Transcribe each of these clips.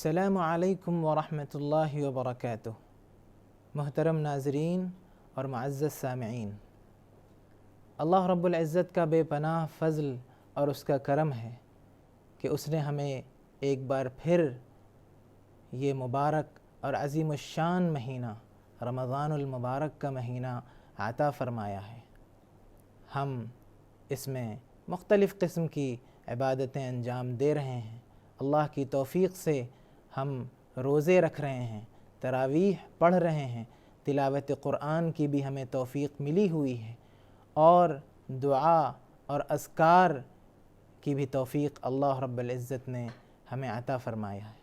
السلام علیکم ورحمۃ اللہ وبرکاتہ۔ محترم ناظرین اور معزز سامعین، اللہ رب العزت کا بے پناہ فضل اور اس کا کرم ہے کہ اس نے ہمیں ایک بار پھر یہ مبارک اور عظیم الشان مہینہ رمضان المبارک کا مہینہ عطا فرمایا ہے۔ ہم اس میں مختلف قسم کی عبادتیں انجام دے رہے ہیں۔ اللہ کی توفیق سے ہم روزے رکھ رہے ہیں، تراویح پڑھ رہے ہیں، تلاوت قرآن کی بھی ہمیں توفیق ملی ہوئی ہے، اور دعا اور اذکار کی بھی توفیق اللہ رب العزت نے ہمیں عطا فرمایا ہے۔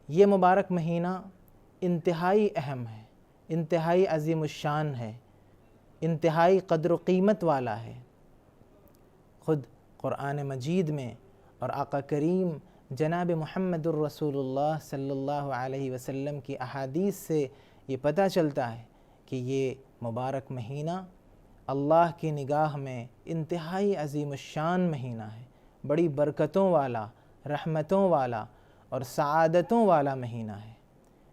یہ مبارک مہینہ انتہائی اہم ہے، انتہائی عظیم الشان ہے، انتہائی قدر و قیمت والا ہے۔ خود قرآن مجید میں اور آقا کریم جناب محمد الرسول اللہ صلی اللہ علیہ وسلم کی احادیث سے یہ پتہ چلتا ہے کہ یہ مبارک مہینہ اللہ کی نگاہ میں انتہائی عظیم الشان مہینہ ہے، بڑی برکتوں والا، رحمتوں والا اور سعادتوں والا مہینہ ہے۔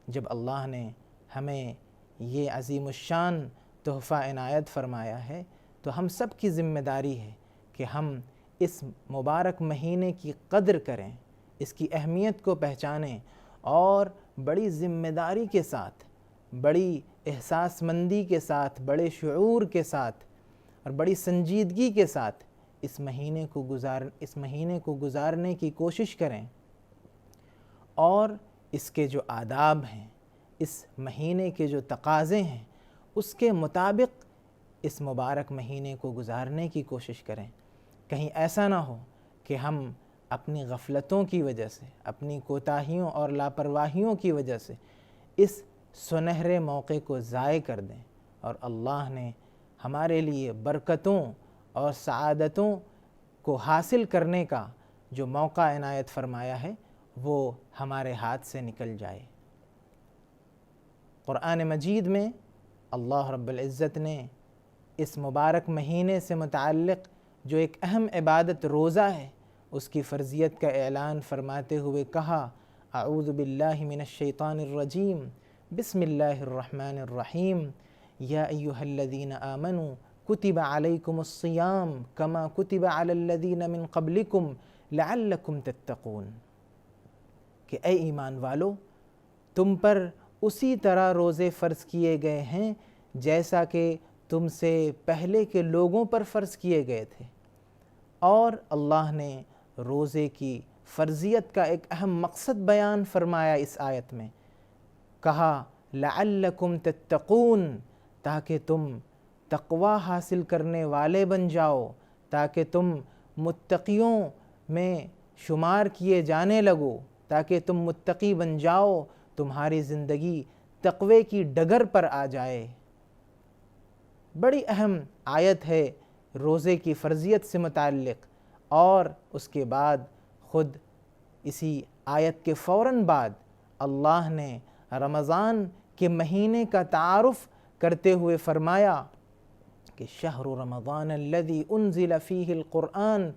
جب اللہ نے ہمیں یہ عظیم الشان تحفہ عنایت فرمایا ہے تو ہم سب کی ذمہ داری ہے کہ ہم اس مبارک مہینے کی قدر کریں، اس کی اہمیت کو پہچانیں اور بڑی ذمہ داری کے ساتھ، بڑی احساس مندی کے ساتھ، بڑے شعور کے ساتھ اور بڑی سنجیدگی کے ساتھ اس مہینے کو گزارنے کی کوشش کریں، اور اس کے جو آداب ہیں، اس مہینے کے جو تقاضے ہیں، اس کے مطابق اس مبارک مہینے کو گزارنے کی کوشش کریں۔ کہیں ایسا نہ ہو کہ ہم اپنی غفلتوں کی وجہ سے، اپنی کوتاہیوں اور لاپرواہیوں کی وجہ سے اس سنہرے موقع کو ضائع کر دیں، اور اللہ نے ہمارے لیے برکتوں اور سعادتوں کو حاصل کرنے کا جو موقع عنایت فرمایا ہے وہ ہمارے ہاتھ سے نکل جائے۔ قرآن مجید میں اللہ رب العزت نے اس مبارک مہینے سے متعلق جو ایک اہم عبادت روزہ ہے، اس کی فرضیت کا اعلان فرماتے ہوئے کہا: اعوذ باللہ من الشیطان الرجیم، بسم اللہ الرحمن الرحیم، یا ایہا الذین آمنوا کتب علیکم الصیام کما کتب علی الذین من قبلکم لعلکم تتقون، کہ اے ایمان والو، تم پر اسی طرح روزے فرض کیے گئے ہیں جیسا کہ تم سے پہلے کے لوگوں پر فرض کیے گئے تھے۔ اور اللہ نے روزے کی فرضیت کا ایک اہم مقصد بیان فرمایا اس آیت میں، کہا لعلکم تتقون، تاکہ تم تقوی حاصل کرنے والے بن جاؤ، تاکہ تم متقیوں میں شمار کیے جانے لگو، تاکہ تم متقی بن جاؤ، تمہاری زندگی تقوی کی ڈگر پر آ جائے۔ بڑی اہم آیت ہے روزے کی فرضیت سے متعلق، اور اس کے بعد خود اسی آیت کے فوراً بعد اللہ نے رمضان کے مہینے کا تعارف کرتے ہوئے فرمایا کہ شہر رمضان الذی انزل فیہ القرآن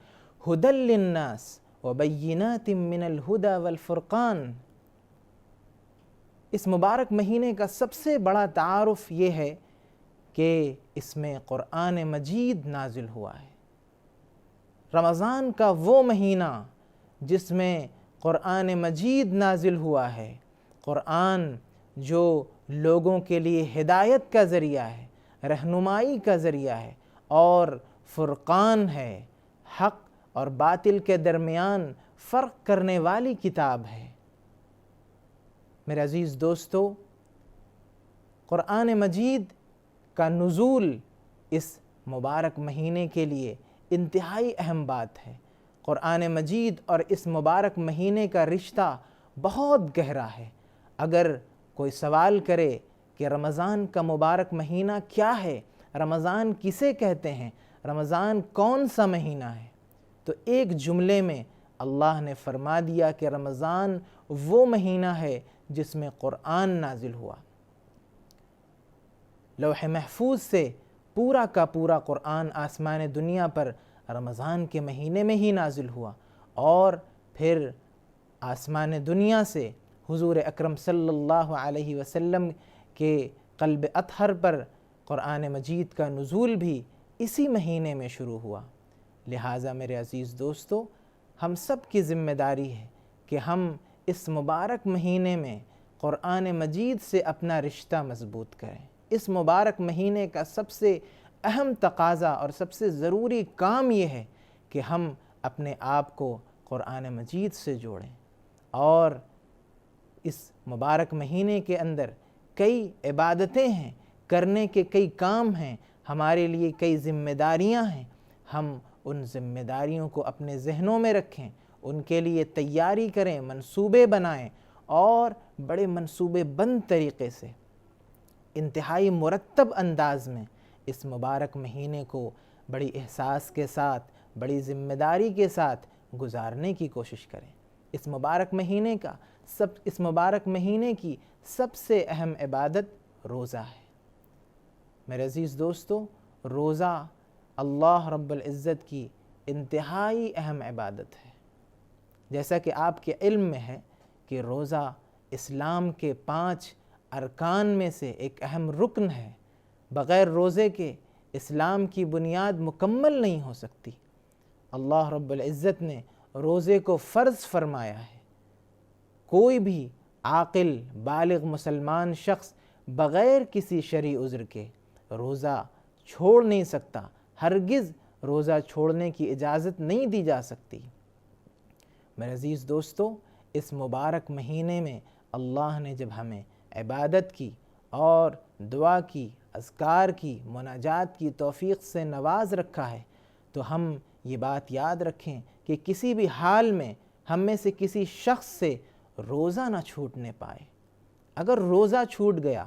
ھدی للناس وبینات من الھدی والفرقان۔ اس مبارک مہینے کا سب سے بڑا تعارف یہ ہے کہ اس میں قرآن مجید نازل ہوا ہے۔ رمضان کا وہ مہینہ جس میں قرآن مجید نازل ہوا ہے، قرآن جو لوگوں کے لیے ہدایت کا ذریعہ ہے، رہنمائی کا ذریعہ ہے، اور فرقان ہے، حق اور باطل کے درمیان فرق کرنے والی کتاب ہے۔ میرے عزیز دوستو، قرآن مجید کا نزول اس مبارک مہینے کے لیے انتہائی اہم بات ہے۔ قرآن مجید اور اس مبارک مہینے کا رشتہ بہت گہرا ہے۔ اگر کوئی سوال کرے کہ رمضان کا مبارک مہینہ کیا ہے، رمضان کسے کہتے ہیں، رمضان کون سا مہینہ ہے، تو ایک جملے میں اللہ نے فرما دیا کہ رمضان وہ مہینہ ہے جس میں قرآن نازل ہوا۔ لوح محفوظ سے پورا کا پورا قرآن آسمان دنیا پر رمضان کے مہینے میں ہی نازل ہوا، اور پھر آسمان دنیا سے حضور اکرم صلی اللہ علیہ وسلم کے قلب اطہر پر قرآن مجید کا نزول بھی اسی مہینے میں شروع ہوا۔ لہٰذا میرے عزیز دوستو، ہم سب کی ذمہ داری ہے کہ ہم اس مبارک مہینے میں قرآن مجید سے اپنا رشتہ مضبوط کریں۔ اس مبارک مہینے کا سب سے اہم تقاضا اور سب سے ضروری کام یہ ہے کہ ہم اپنے آپ کو قرآن مجید سے جوڑیں، اور اس مبارک مہینے کے اندر کئی عبادتیں ہیں، کرنے کے کئی کام ہیں، ہمارے لیے کئی ذمہ داریاں ہیں۔ ہم ان ذمہ داریوں کو اپنے ذہنوں میں رکھیں، ان کے لیے تیاری کریں، منصوبے بنائیں، اور بڑے منصوبے بند طریقے سے انتہائی مرتب انداز میں اس مبارک مہینے کو بڑی احساس کے ساتھ، بڑی ذمہ داری کے ساتھ گزارنے کی کوشش کریں۔ اس مبارک مہینے کی سب سے اہم عبادت روزہ ہے۔ میرے عزیز دوستو، روزہ اللہ رب العزت کی انتہائی اہم عبادت ہے۔ جیسا کہ آپ کے علم میں ہے کہ روزہ اسلام کے 5 ارکان میں سے ایک اہم رکن ہے۔ بغیر روزے کے اسلام کی بنیاد مکمل نہیں ہو سکتی۔ اللہ رب العزت نے روزے کو فرض فرمایا ہے۔ کوئی بھی عاقل بالغ مسلمان شخص بغیر کسی شرعی عذر کے روزہ چھوڑ نہیں سکتا، ہرگز روزہ چھوڑنے کی اجازت نہیں دی جا سکتی۔ میرے عزیز دوستو، اس مبارک مہینے میں اللہ نے جب ہمیں عبادت کی اور دعا کی، اذکار کی، مناجات کی توفیق سے نواز رکھا ہے، تو ہم یہ بات یاد رکھیں کہ کسی بھی حال میں ہم میں سے کسی شخص سے روزہ نہ چھوٹنے پائے۔ اگر روزہ چھوٹ گیا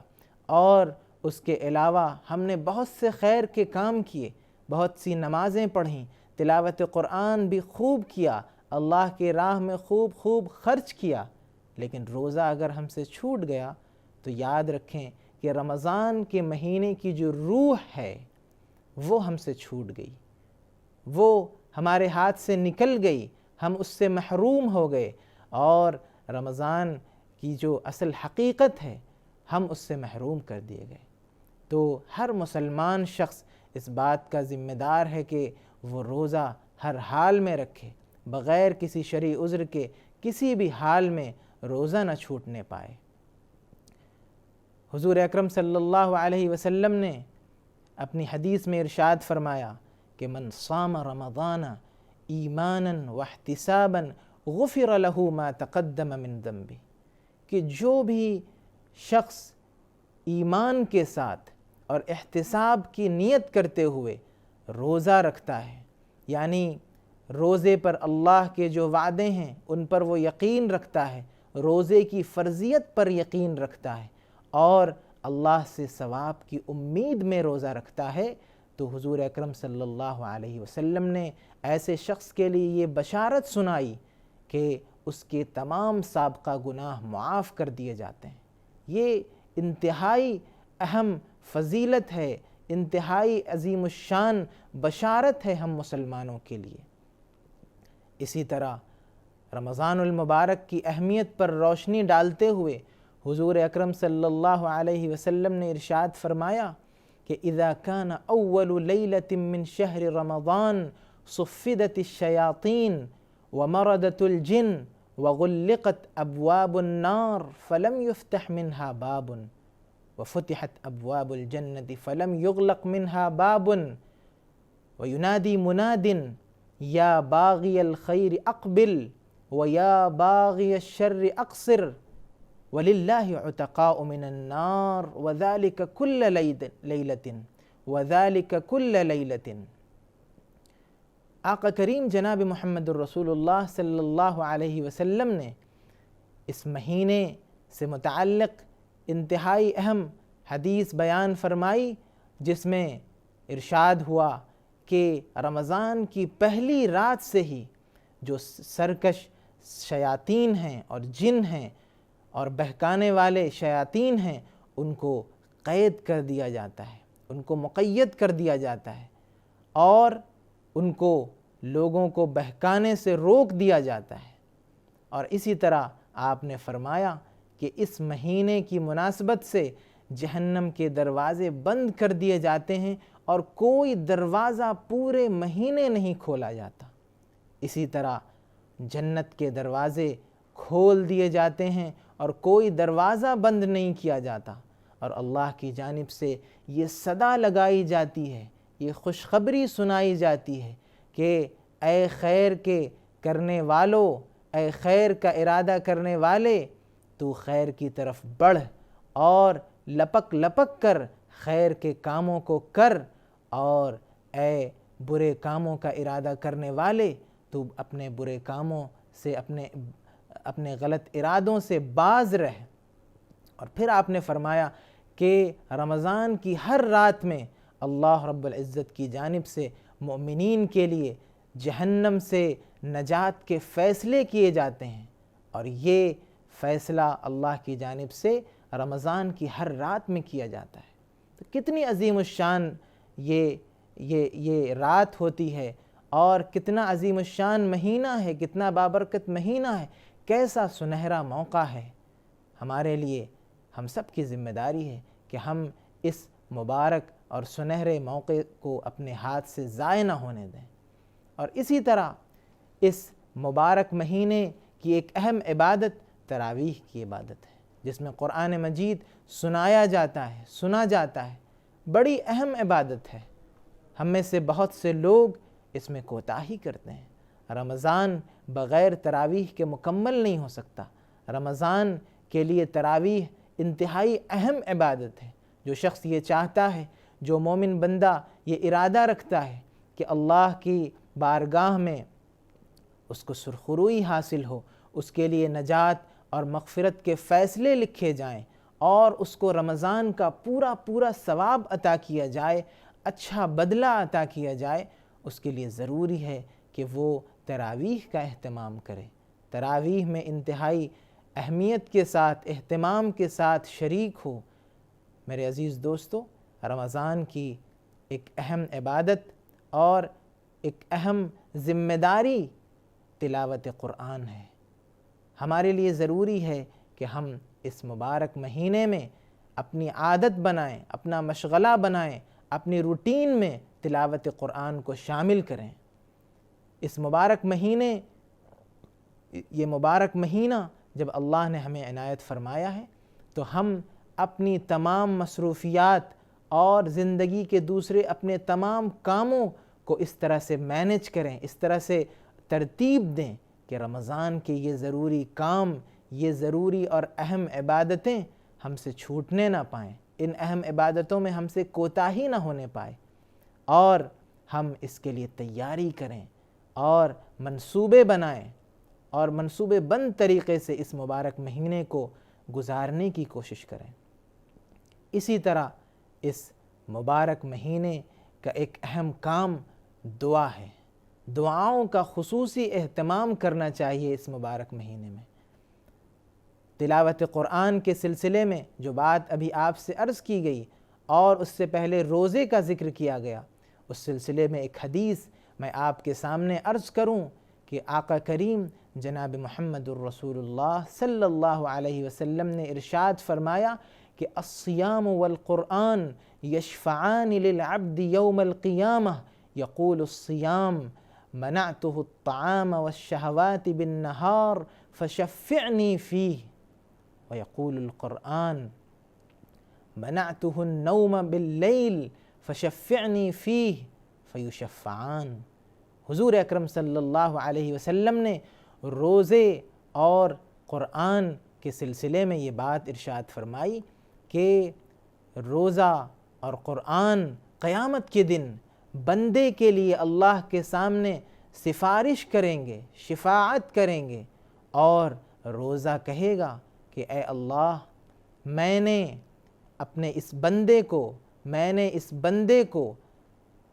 اور اس کے علاوہ ہم نے بہت سے خیر کے کام کیے، بہت سی نمازیں پڑھیں، تلاوت قرآن بھی خوب کیا، اللہ کے راہ میں خوب خرچ کیا، لیکن روزہ اگر ہم سے چھوٹ گیا تو یاد رکھیں کہ رمضان کے مہینے کی جو روح ہے وہ ہم سے چھوٹ گئی، وہ ہمارے ہاتھ سے نکل گئی، ہم اس سے محروم ہو گئے، اور رمضان کی جو اصل حقیقت ہے ہم اس سے محروم کر دیے گئے۔ تو ہر مسلمان شخص اس بات کا ذمہ دار ہے کہ وہ روزہ ہر حال میں رکھے، بغیر کسی شرعی عذر کے کسی بھی حال میں روزہ نہ چھوٹنے پائے۔ حضور اکرم صلی اللہ علیہ وسلم نے اپنی حدیث میں ارشاد فرمایا کہ من صام رمضان ایمانا واحتسابا غفر له ما تقدم من ذنبہ، کہ جو بھی شخص ایمان کے ساتھ اور احتساب کی نیت کرتے ہوئے روزہ رکھتا ہے، یعنی روزے پر اللہ کے جو وعدے ہیں ان پر وہ یقین رکھتا ہے، روزے کی فرضیت پر یقین رکھتا ہے، اور اللہ سے ثواب کی امید میں روزہ رکھتا ہے، تو حضور اکرم صلی اللہ علیہ وسلم نے ایسے شخص کے لیے یہ بشارت سنائی کہ اس کے تمام سابقہ گناہ معاف کر دیے جاتے ہیں۔ یہ انتہائی اہم فضیلت ہے، انتہائی عظیم الشان بشارت ہے ہم مسلمانوں کے لیے۔ اسی طرح رمضان المبارک کی اہمیت پر روشنی ڈالتے ہوئے حضور اکرم صلی اللہ علیہ وسلم نے ارشاد فرمایا کہ اذا كان اول لیلة من شہر رمضان صفدت الشیاطین ومردت الجن وغلقت ابواب النار فلم يفتح منها باب وفتحت ابواب الجنة فلم يغلق منها باب وينادي مناد یا باغی الخیر اقبل ویا باغی الشر اقصر وللہ عتقاء من النار وذلك كل لیلۃ۔ آقا کریم جناب محمد الرسول اللہ صلی اللہ علیہ وسلم نے اس مہینے سے متعلق انتہائی اہم حدیث بیان فرمائی، جس میں ارشاد ہوا کہ رمضان کی پہلی رات سے ہی جو سرکش شیاطین ہیں اور جن ہیں اور بہکانے والے شیاطین ہیں، ان کو قید کر دیا جاتا ہے، ان کو مقید کر دیا جاتا ہے، اور ان کو لوگوں کو بہکانے سے روک دیا جاتا ہے، اور اسی طرح آپ نے فرمایا کہ اس مہینے کی مناسبت سے جہنم کے دروازے بند کر دیے جاتے ہیں اور کوئی دروازہ پورے مہینے نہیں کھولا جاتا۔ اسی طرح جنت کے دروازے کھول دیے جاتے ہیں اور کوئی دروازہ بند نہیں کیا جاتا، اور اللہ کی جانب سے یہ صدا لگائی جاتی ہے، یہ خوشخبری سنائی جاتی ہے کہ اے خیر کے کرنے والو، اے خیر کا ارادہ کرنے والے، تو خیر کی طرف بڑھ اور لپک لپک کر خیر کے کاموں کو کر، اور اے برے کاموں کا ارادہ کرنے والے، تو اپنے برے کاموں سے اپنے غلط ارادوں سے باز رہ۔ اور پھر آپ نے فرمایا کہ رمضان کی ہر رات میں اللہ رب العزت کی جانب سے مومنین کے لیے جہنم سے نجات کے فیصلے کیے جاتے ہیں، اور یہ فیصلہ اللہ کی جانب سے رمضان کی ہر رات میں کیا جاتا ہے۔ تو کتنی عظیم الشان یہ رات ہوتی ہے، اور کتنا عظیم الشان مہینہ ہے، کتنا بابرکت مہینہ ہے، کیسا سنہرا موقع ہے ہمارے لیے۔ ہم سب کی ذمہ داری ہے کہ ہم اس مبارک اور سنہرے موقع کو اپنے ہاتھ سے ضائع نہ ہونے دیں۔ اور اسی طرح اس مبارک مہینے کی ایک اہم عبادت تراویح کی عبادت ہے، جس میں قرآن مجید سنایا جاتا ہے، سنا جاتا ہے۔ بڑی اہم عبادت ہے۔ ہم میں سے بہت سے لوگ اس میں کوتاہی کرتے ہیں۔ رمضان بغیر تراویح کے مکمل نہیں ہو سکتا۔ رمضان کے لیے تراویح انتہائی اہم عبادت ہے۔ جو شخص یہ چاہتا ہے، جو مومن بندہ یہ ارادہ رکھتا ہے کہ اللہ کی بارگاہ میں اس کو سرخروئی حاصل ہو، اس کے لیے نجات اور مغفرت کے فیصلے لکھے جائیں، اور اس کو رمضان کا پورا ثواب عطا کیا جائے، اچھا بدلہ عطا کیا جائے، اس کے لیے ضروری ہے کہ وہ تراویح کا اہتمام کرے، تراویح میں انتہائی اہمیت کے ساتھ، اہتمام کے ساتھ شریک ہو۔ میرے عزیز دوستو، رمضان کی ایک اہم عبادت اور ایک اہم ذمہ داری تلاوت قرآن ہے۔ ہمارے لیے ضروری ہے کہ ہم اس مبارک مہینے میں اپنی عادت بنائیں، اپنا مشغلہ بنائیں، اپنی روٹین میں تلاوت قرآن کو شامل کریں۔ اس مبارک مہینہ جب اللہ نے ہمیں عنایت فرمایا ہے، تو ہم اپنی تمام مصروفیات اور زندگی کے دوسرے اپنے تمام کاموں کو اس طرح سے مینج کریں، اس طرح سے ترتیب دیں کہ رمضان کے یہ ضروری کام، یہ ضروری اور اہم عبادتیں ہم سے چھوٹنے نہ پائیں، ان اہم عبادتوں میں ہم سے کوتاہی نہ ہونے پائے، اور ہم اس کے لیے تیاری کریں اور منصوبے بنائیں، اور منصوبے بند طریقے سے اس مبارک مہینے کو گزارنے کی کوشش کریں۔ اسی طرح اس مبارک مہینے کا ایک اہم کام دعا ہے۔ دعاؤں کا خصوصی اہتمام کرنا چاہیے اس مبارک مہینے میں۔ تلاوت قرآن کے سلسلے میں جو بات ابھی آپ سے عرض کی گئی، اور اس سے پہلے روزے کا ذکر کیا گیا، اس سلسلے میں ایک حدیث میں آپ کے سامنے عرض کروں کہ آقا کریم جناب محمد الرسول اللہ صلی اللہ علیہ وسلم نے ارشاد فرمایا کہ الصیام والقرآن یشفعان للعبد یوم القیامہ یقول الصیام منعته الطعام والشہوات بالنہار فشفعنی فیہ، ویقول القرآن منعته النوم باللیل فشفعنی فیہ فیشفعان۔ حضور اکرم صلی اللہ علیہ وسلم نے روزے اور قرآن کے سلسلے میں یہ بات ارشاد فرمائی کہ روزہ اور قرآن قیامت کے دن بندے کے لیے اللہ کے سامنے سفارش کریں گے، شفاعت کریں گے، اور روزہ کہے گا کہ اے اللہ، میں نے اس بندے کو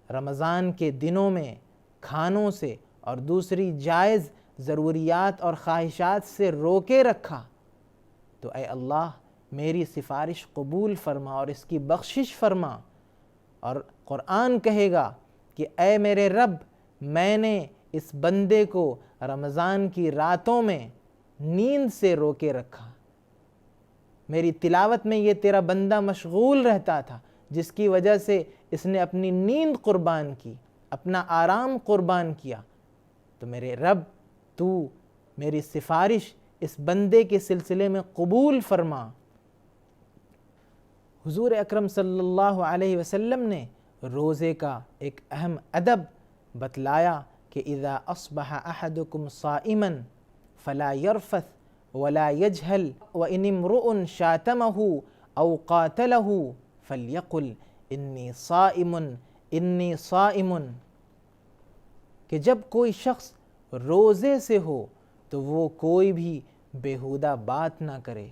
رمضان کے دنوں میں کھانوں سے اور دوسری جائز ضروریات اور خواہشات سے روکے رکھا، تو اے اللہ میری سفارش قبول فرما اور اس کی بخشش فرما۔ اور قرآن کہے گا کہ اے میرے رب، میں نے اس بندے کو رمضان کی راتوں میں نیند سے روکے رکھا، میری تلاوت میں یہ تیرا بندہ مشغول رہتا تھا جس کی وجہ سے اس نے اپنی نیند قربان کی، اپنا آرام قربان کیا، تو میرے رب تو میری سفارش اس بندے کے سلسلے میں قبول فرما۔ حضور اکرم صلی اللہ علیہ وسلم نے روزے کا ایک اہم ادب بتلایا کہ اذا اصبح احدکم صائما فلا يرفث ولا يجهل وان امرؤ شاتمه او قاتله فليقل انی صائم انی صائم، کہ جب کوئی شخص روزے سے ہو تو وہ کوئی بھی بیہودہ بات نہ کرے،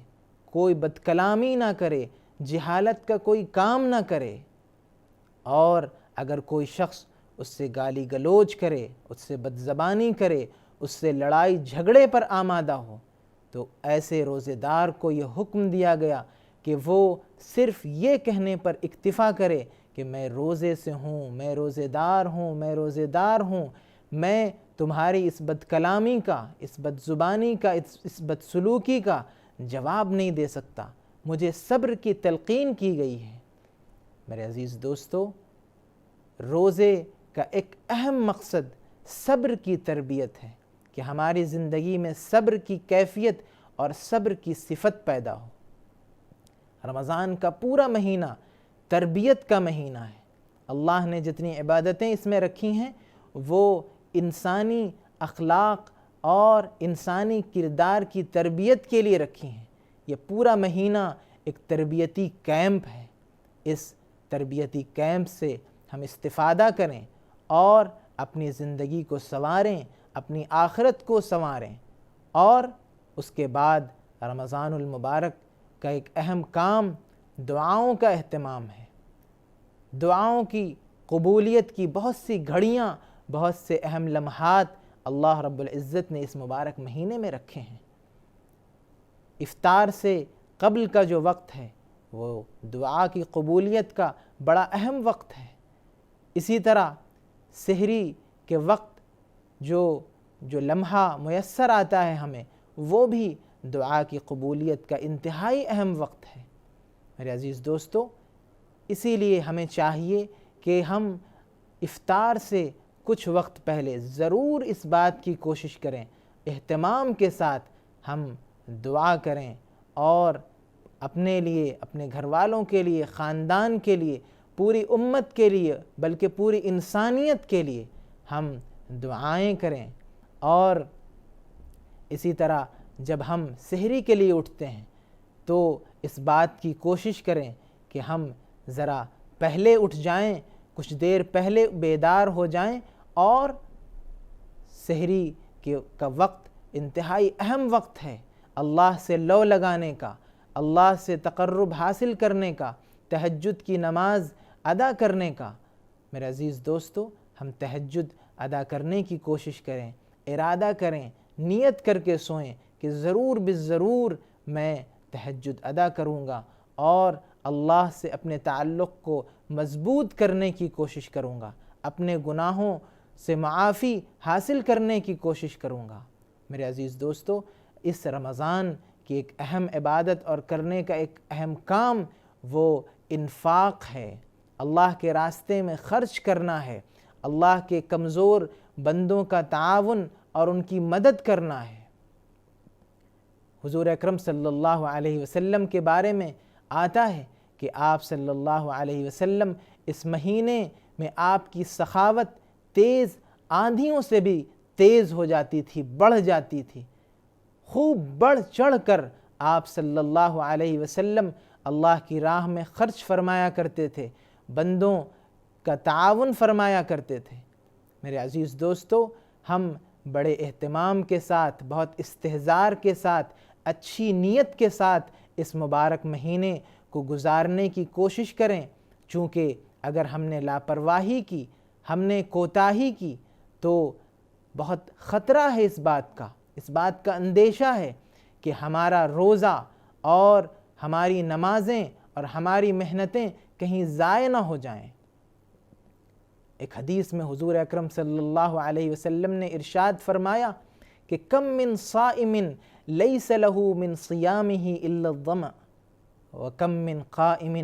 کوئی بدکلامی نہ کرے، جہالت کا کوئی کام نہ کرے، اور اگر کوئی شخص اس سے گالی گلوچ کرے، اس سے بد زبانی کرے، اس سے لڑائی جھگڑے پر آمادہ ہو، تو ایسے روزے دار کو یہ حکم دیا گیا کہ وہ صرف یہ کہنے پر اکتفا کرے کہ میں روزے سے ہوں، میں روزے دار ہوں، میں روزے دار ہوں، میں تمہاری اس بد کلامی کا، اس بد زبانی کا، اس بد سلوکی کا جواب نہیں دے سکتا، مجھے صبر کی تلقین کی گئی ہے۔ میرے عزیز دوستو، روزے کا ایک اہم مقصد صبر کی تربیت ہے کہ ہماری زندگی میں صبر کی کیفیت اور صبر کی صفت پیدا ہو۔ رمضان کا پورا مہینہ تربیت کا مہینہ ہے۔ اللہ نے جتنی عبادتیں اس میں رکھی ہیں وہ انسانی اخلاق اور انسانی کردار کی تربیت کے لیے رکھی ہیں۔ یہ پورا مہینہ ایک تربیتی کیمپ ہے۔ اس تربیتی کیمپ سے ہم استفادہ کریں اور اپنی زندگی کو سنواریں، اپنی آخرت کو سنواریں، اور اس کے بعد رمضان المبارک کا ایک اہم کام دعاؤں کا اہتمام ہے۔ دعاؤں کی قبولیت کی بہت سی گھڑیاں، بہت سے اہم لمحات اللہ رب العزت نے اس مبارک مہینے میں رکھے ہیں۔ افطار سے قبل کا جو وقت ہے وہ دعا کی قبولیت کا بڑا اہم وقت ہے۔ اسی طرح سحری کے وقت جو لمحہ میسر آتا ہے ہمیں، وہ بھی دعا کی قبولیت کا انتہائی اہم وقت ہے۔ میرے عزیز دوستو، اسی لیے ہمیں چاہیے کہ ہم افطار سے کچھ وقت پہلے ضرور اس بات کی کوشش کریں، اہتمام کے ساتھ ہم دعا کریں، اور اپنے لیے، اپنے گھر والوں کے لیے، خاندان کے لیے، پوری امت کے لیے، بلکہ پوری انسانیت کے لیے ہم دعائیں کریں۔ اور اسی طرح جب ہم سحری کے لیے اٹھتے ہیں تو اس بات کی کوشش کریں کہ ہم ذرا پہلے اٹھ جائیں، کچھ دیر پہلے بیدار ہو جائیں، اور سحری کا وقت انتہائی اہم وقت ہے اللہ سے لو لگانے کا، اللہ سے تقرب حاصل کرنے کا، تہجد کی نماز ادا کرنے کا۔ میرے عزیز دوستو، ہم تہجد ادا کرنے کی کوشش کریں، ارادہ کریں، نیت کر کے سوئیں کہ ضرور بالضرور میں تہجد ادا کروں گا، اور اللہ سے اپنے تعلق کو مضبوط کرنے کی کوشش کروں گا، اپنے گناہوں سے معافی حاصل کرنے کی کوشش کروں گا۔ میرے عزیز دوستو، اس رمضان کی ایک اہم عبادت اور کرنے کا ایک اہم کام وہ انفاق ہے، اللہ کے راستے میں خرچ کرنا ہے، اللہ کے کمزور بندوں کا تعاون اور ان کی مدد کرنا ہے۔ حضور اکرم صلی اللہ علیہ وسلم کے بارے میں آتا ہے کہ آپ صلی اللہ علیہ وسلم اس مہینے میں آپ کی سخاوت تیز آندھیوں سے بھی تیز ہو جاتی تھی، بڑھ جاتی تھی۔ خوب بڑھ چڑھ کر آپ صلی اللہ علیہ وسلم اللہ کی راہ میں خرچ فرمایا کرتے تھے، بندوں کا تعاون فرمایا کرتے تھے۔ میرے عزیز دوستو، ہم بڑے اہتمام کے ساتھ، بہت استحضار کے ساتھ، اچھی نیت کے ساتھ اس مبارک مہینے کو گزارنے کی کوشش کریں، چونکہ اگر ہم نے لاپرواہی کی، ہم نے کوتاہی کی، تو بہت خطرہ ہے اس بات کا اندیشہ ہے کہ ہمارا روزہ اور ہماری نمازیں اور ہماری محنتیں کہیں ضائع نہ ہو جائیں۔ ایک حدیث میں حضور اکرم صلی اللہ علیہ وسلم نے ارشاد فرمایا کہ کم من صائم لیس لہ من صیامہ الا الظمأ وکم من قائم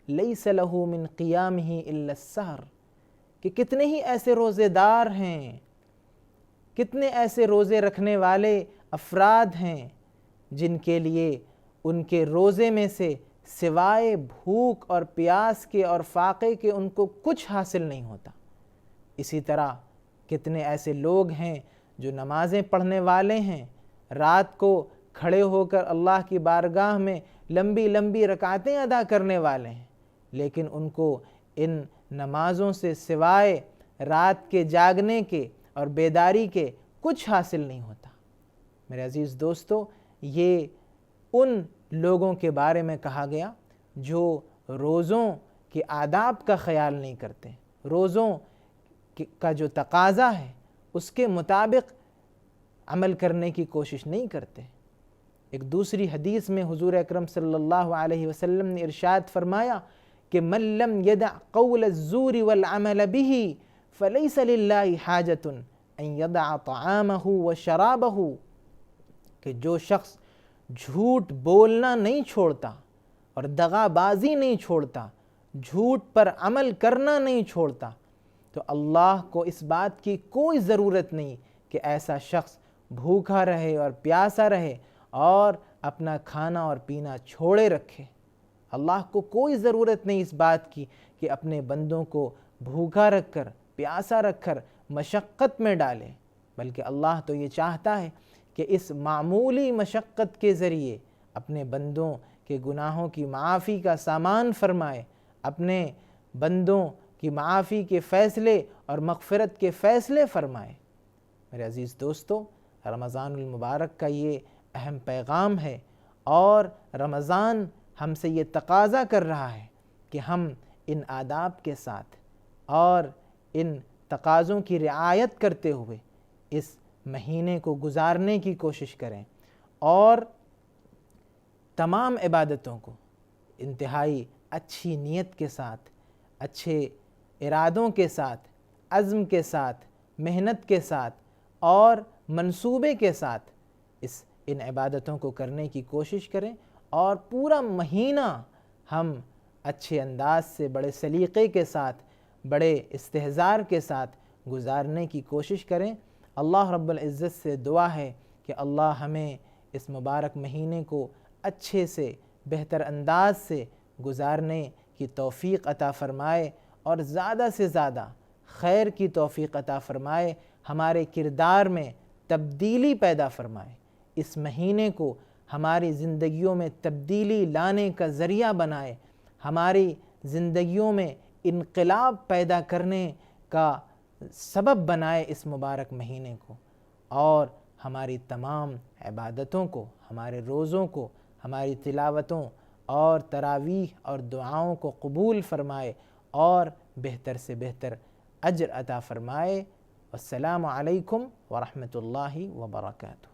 لیس لہ من قیامہ الا السہر، کہ کتنے ہی ایسے روزے دار ہیں، کتنے ایسے روزے رکھنے والے افراد ہیں جن کے لیے ان کے روزے میں سے سوائے بھوک اور پیاس کے اور فاقے کے ان کو کچھ حاصل نہیں ہوتا۔ اسی طرح کتنے ایسے لوگ ہیں جو نمازیں پڑھنے والے ہیں، رات کو کھڑے ہو کر اللہ کی بارگاہ میں لمبی لمبی رکعتیں ادا کرنے والے ہیں، لیکن ان کو ان نمازوں سے سوائے رات کے جاگنے کے اور بیداری کے کچھ حاصل نہیں ہوتا۔ میرے عزیز دوستو، یہ ان لوگوں کے بارے میں کہا گیا جو روزوں کے آداب کا خیال نہیں کرتے، روزوں کا جو تقاضا ہے اس کے مطابق عمل کرنے کی کوشش نہیں کرتے۔ ایک دوسری حدیث میں حضور اکرم صلی اللہ علیہ وسلم نے ارشاد فرمایا کہ من لم يدع قول الزور والعمل به فليس لله حاجة ان يدع طعامه وشرابه، کہ جو شخص جھوٹ بولنا نہیں چھوڑتا اور دغا بازی نہیں چھوڑتا، جھوٹ پر عمل کرنا نہیں چھوڑتا، تو اللہ کو اس بات کی کوئی ضرورت نہیں کہ ایسا شخص بھوکا رہے اور پیاسا رہے اور اپنا کھانا اور پینا چھوڑے رکھے۔ اللہ کو کوئی ضرورت نہیں اس بات کی کہ اپنے بندوں کو بھوکا رکھ کر پیاسا رکھ کر مشقت میں ڈالے، بلکہ اللہ تو یہ چاہتا ہے کہ اس معمولی مشقت کے ذریعے اپنے بندوں کے گناہوں کی معافی کا سامان فرمائے، اپنے بندوں کی معافی کے فیصلے اور مغفرت کے فیصلے فرمائے۔ میرے عزیز دوستو، رمضان المبارک کا یہ اہم پیغام ہے، اور رمضان ہم سے یہ تقاضا کر رہا ہے کہ ہم ان آداب کے ساتھ اور ان تقاضوں کی رعایت کرتے ہوئے اس مہینے کو گزارنے کی کوشش کریں، اور تمام عبادتوں کو انتہائی اچھی نیت کے ساتھ، اچھے ارادوں کے ساتھ، عزم کے ساتھ، محنت کے ساتھ اور منصوبے کے ساتھ ان عبادتوں کو کرنے کی کوشش کریں، اور پورا مہینہ ہم اچھے انداز سے، بڑے سلیقے کے ساتھ، بڑے استحضار کے ساتھ گزارنے کی کوشش کریں۔ اللہ رب العزت سے دعا ہے کہ اللہ ہمیں اس مبارک مہینے کو اچھے سے، بہتر انداز سے گزارنے کی توفیق عطا فرمائے، اور زیادہ سے زیادہ خیر کی توفیق عطا فرمائے، ہمارے کردار میں تبدیلی پیدا فرمائے، اس مہینے کو ہماری زندگیوں میں تبدیلی لانے کا ذریعہ بنائے، ہماری زندگیوں میں انقلاب پیدا کرنے کا سبب بنائے اس مبارک مہینے کو، اور ہماری تمام عبادتوں کو، ہمارے روزوں کو، ہماری تلاوتوں اور تراویح اور دعاؤں کو قبول فرمائے، اور بہتر سے بہتر اجر عطا فرمائے۔ السلام علیکم ورحمۃ اللہ وبرکاتہ۔